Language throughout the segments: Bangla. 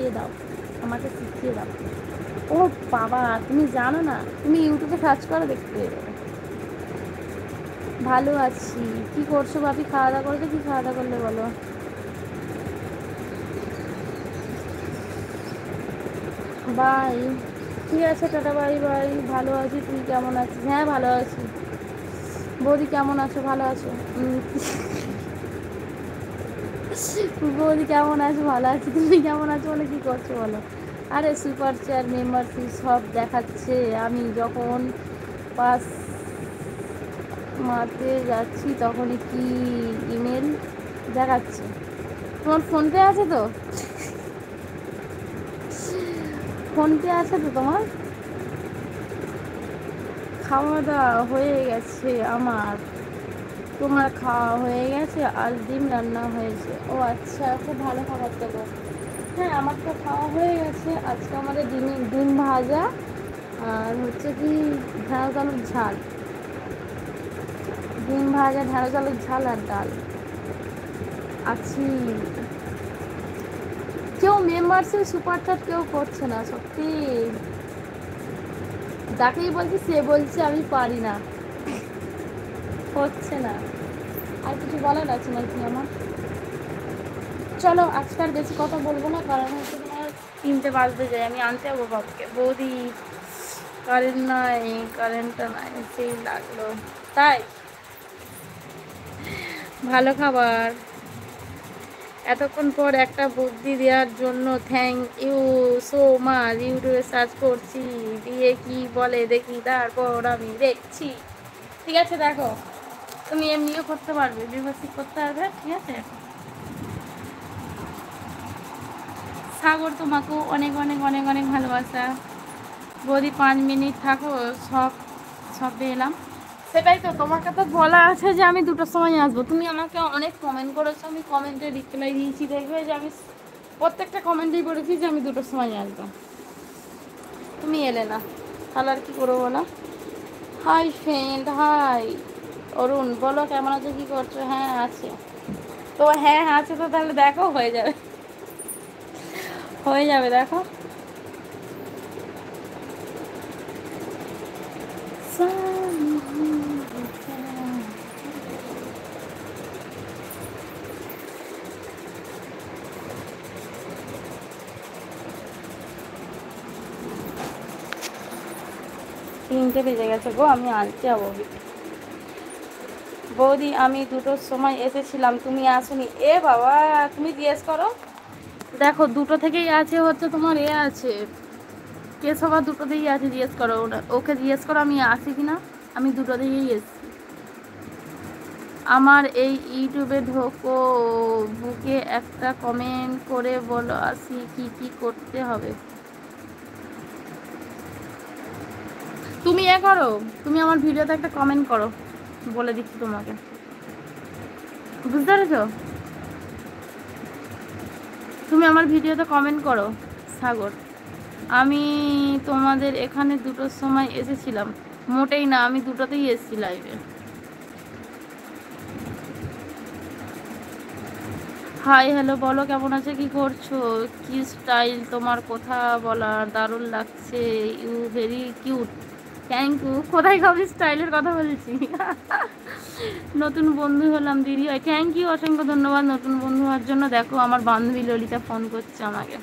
শিখিয়ে দাও, আমাকে শিখিয়ে দাও। ও বাবা, তুমি জানো না? তুমি ইউটিউবে সার্চ করো, দেখতে পেয়ে যাবে। ভালো আছি। কি করছো ভাবি? খাওয়া দাওয়া করেছো? কি খাওয়া দাওয়া করলে বলো? বাই। ঠিক আছে, টাটা, বাই বাই। ভালো আছি, তুই কেমন আছিস? হ্যাঁ ভালো আছি। বৌদি কেমন আছো? ভালো আছো? বৌদি কেমন আছো? ভালো আছি। তুমি কেমন আছো বলে? কি করছো বলো? আরে সুপার চেয়ার, মেম্বারশিপ সব দেখাচ্ছে। আমি যখন পাস মারতে যাচ্ছি তখনই কি ইমেল দেখাচ্ছে। তোমার ফোনপে আছে তো? ফোনপে আছে তো তোমার? খাওয়া দাওয়া হয়ে গেছে আমার। তোমার খাওয়া হয়ে গেছে? আর ডিম রান্না হয়েছে। ও আচ্ছা, খুব ভালো খাবার তো গো। হ্যাঁ আমার তো খাওয়া হয়ে গেছে। আজকে আমাদের ডিম ভাজা আর হচ্ছে কি ঢেঁড়স আলুর ঝাল। ডিম ভাজা, ঢেঁড়স আলুর ঝাল আর ডাল। আছি। কেউ মেম্বারশিপ সুপার চ্যাট কেউ করছে না সত্যি। যাকেই বলছি সে বলছে আমি পারি না, হচ্ছে না। আর কিছু বলার আছে নাকি আমার? চলো আজকে আর বেশি কথা বলবো না, কারণ হচ্ছে তোমার 3টে বাজতে যায়। আমি আনতে যাবো বাবুকে। বৌদি কারেন্ট নাই, কারেন্টটা নাই, সেই লাগলো। তাই ভালো খাবার। এতক্ষণ পর একটা বুদ্ধি দেওয়ার জন্য থ্যাংক ইউ সো মাচ। ইউটিউবে সার্চ করছি, দিয়ে কি বলে দেখি, তারপর আমি দেখছি। ঠিক আছে দেখো, তুমি এমনিও করতে পারবে, বিভাসিক করতে পারবে। ঠিক আছে সাগর, তোমাকেও অনেক অনেক অনেক অনেক ভালোবাসা। বৌদি 5 মিনিট থাকো, সব সবে এলাম। সেটাই তো, তোমাকে তো বলা আছে যে আমি 2টোর সময় আসবো। তুমি আমাকে অনেক কমেন্ট করেছো, আমি কমেন্টে রিপ্লাই দিয়েছি। দেখবে যে আমি প্রত্যেকটা কমেন্টেই বলেছি যে আমি 2টোর সময় আসবো। তুমি এলে না, তাহলে আর কি করবো বলো? হাই ফ্রেন্ড, হাই অরুণ, বলো কেমন আছো, কি করছো? হ্যাঁ আছে তো, হ্যাঁ আছে তো, তাহলে দেখো হয়ে যাবে, হয়ে যাবে দেখো। 3টে বেজে গেছে গো, আমি আনতে যাবো। বৌদি আমি 2টোর সময় এসেছিলাম, তুমি আসোনি। এ বাবা, তুমি জিজ্ঞেস করো। দেখো 2টো থেকেই আছে হচ্ছে তোমার আছে কে, সবার 2টোতেই আছে। জিজ্ঞেস করো ওকে, জিজ্ঞেস করো আমি আসি কিনা। আমি 2টো থেকেই এসছি। আমার এই ইউটিউবে ঢোকো, বুকে একটা কমেন্ট করে বলো আসি কি কি করতে হবে। তুমি করো, তুমি আমার ভিডিওতে একটা কমেন্ট করো, বলে দিচ্ছি তোমাকে। বুঝতে পেরেছো? তুমি আমার ভিডিওতে কমেন্ট করো। সাগর, আমি তোমাদের এখানে 2টোর সময় এসেছিলাম। মোটেই না, আমি 2টোতেই এসেছি লাইভে। হাই হ্যালো, বলো কেমন আছে, কি করছো? কি স্টাইল তোমার, কথা বলার দারুণ লাগছে, you very cute. Thank you. কোথায় কবে স্টাইলের কথা বলেছি? নতুন বন্ধু হলাম দিদি হয়। থ্যাংক ইউ, অসংখ্য ধন্যবাদ নতুন বন্ধু হওয়ার জন্য। দেখো আমার বান্ধবী ললিতা ফোন করছে আমাকে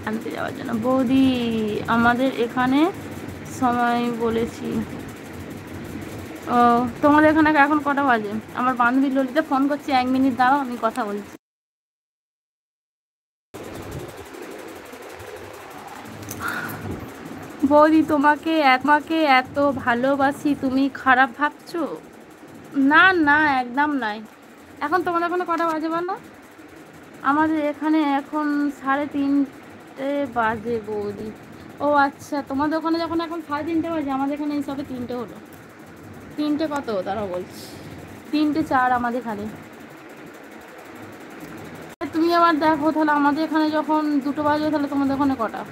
আনতে যাওয়ার জন্য। বৌদি আমাদের এখানে সময় বলেছি। ও, তোমাদের এখানে এখন কটা বাজে? আমার বান্ধবী ললিতা ফোন করছে, 1 মিনিট দাঁড়াও, আমি কথা বলছি। বৌদি তোমাকে এত ভালোবাসি, তুমি খারাপ ভাবছো? না না, একদম নাই। এখন তোমাদের ওখানে কটা বাজে বলো? আমাদের এখানে এখন 3:30 বাজে বৌদি। ও আচ্ছা, তোমাদের ওখানে যখন এখন 3:30 বাজে, আমাদের এখানে এই সবে 3টে হলো। 3টে কত তারা বলছি, 3টে 4 আমাদের এখানে। তুমি আবার দেখো তাহলে, আমাদের এখানে যখন 2টো বাজে তাহলে তোমাদের ওখানে কটা?